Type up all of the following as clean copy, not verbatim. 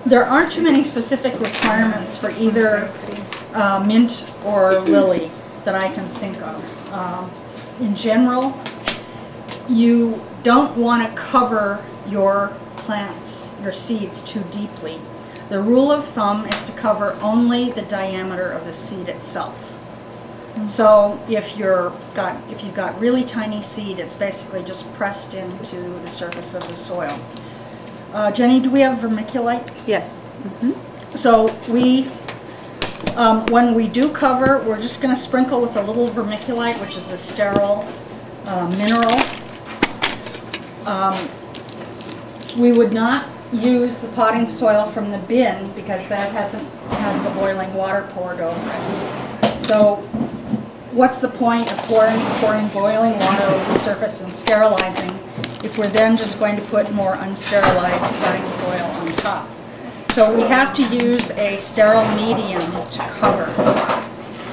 There aren't too many specific requirements for either mint or lily that I can think of. In general, you don't want to cover your plants, your seeds, too deeply. The rule of thumb is to cover only the diameter of the seed itself. So if you've got really tiny seed, it's basically just pressed into the surface of the soil. Jenny, do we have vermiculite? Yes. So when we do cover, we're just going to sprinkle with a little vermiculite, which is a sterile mineral. We would not use the potting soil from the bin because that hasn't had the boiling water poured over it. So what's the point of pouring boiling water over the surface and sterilizing if we're then just going to put more unsterilized potting soil on top? So we have to use a sterile medium to cover.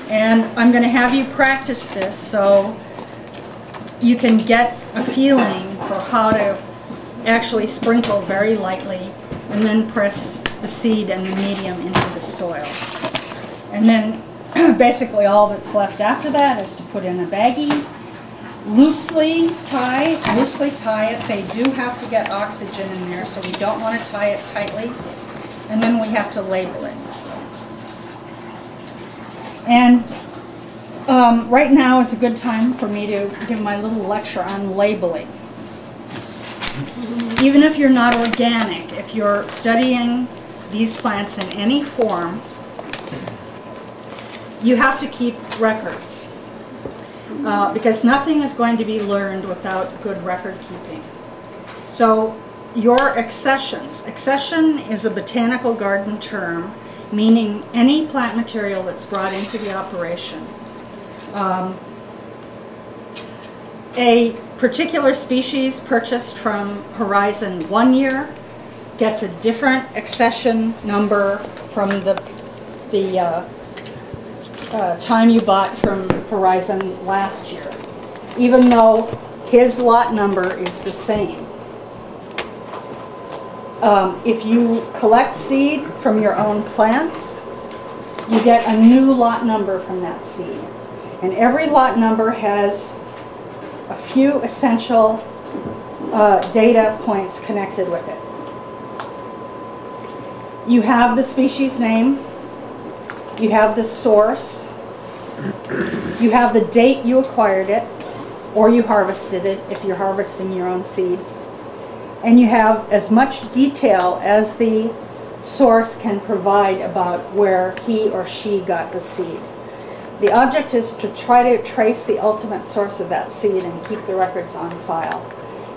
And I'm going to have you practice this so you can get a feeling for how to actually sprinkle very lightly and then press the seed and the medium into the soil. And then basically all that's left after that is to put in a baggie, loosely tie it. They do have to get oxygen in there, so we don't want to tie it tightly. And then we have to label it. And right now is a good time for me to give my little lecture on labeling. Even if you're not organic, if you're studying these plants in any form, you have to keep records. Because nothing is going to be learned without good record keeping. So your accessions. Accession is a botanical garden term meaning any plant material that's brought into the operation. A particular species purchased from Horizon 1 year gets a different accession number from the time you bought from Horizon last year, even though his lot number is the same. If you collect seed from your own plants, you get a new lot number from that seed. And every lot number has a few essential data points connected with it. You have the species name, you have the source, you have the date you acquired it, or you harvested it if you're harvesting your own seed, and you have as much detail as the source can provide about where he or she got the seed. The object is to try to trace the ultimate source of that seed and keep the records on file.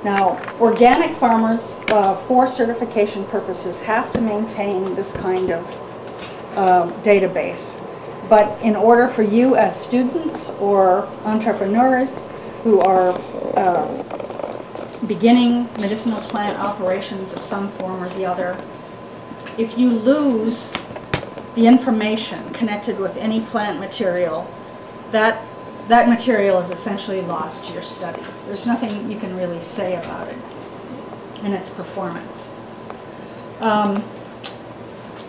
Now, organic farmers, for certification purposes, have to maintain this kind of database. But in order for you as students or entrepreneurs who are beginning medicinal plant operations of some form or the other, if you lose the information connected with any plant material, that material is essentially lost to your study. There's nothing you can really say about it and its performance.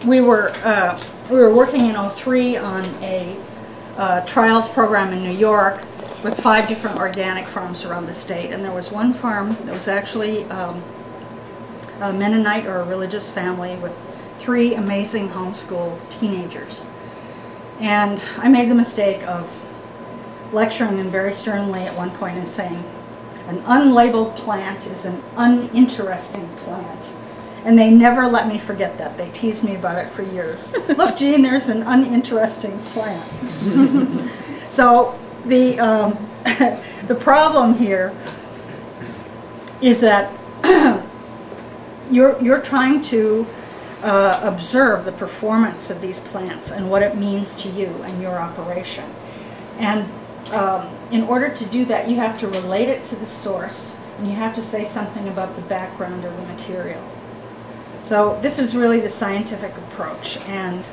We were working in '03 on a trials program in New York with 5 different organic farms around the state, and there was one farm that was actually a Mennonite or a religious family with 3 amazing homeschool teenagers. And I made the mistake of lecturing them very sternly at one point and saying, an unlabeled plant is an uninteresting plant. And they never let me forget that. They teased me about it for years. Look, Jean, there's an uninteresting plant. So the problem here is that you're trying to observe the performance of these plants and what it means to you and your operation. And in order to do that, you have to relate it to the source, and you have to say something about the background of the material. So this is really the scientific approach. And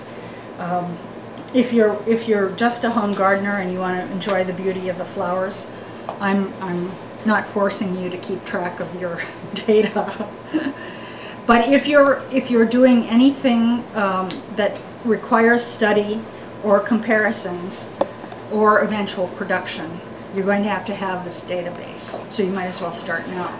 if you're just a home gardener and you want to enjoy the beauty of the flowers, I'm not forcing you to keep track of your data. But if you're doing anything that requires study or comparisons or eventual production, you're going to have this database. So you might as well start now.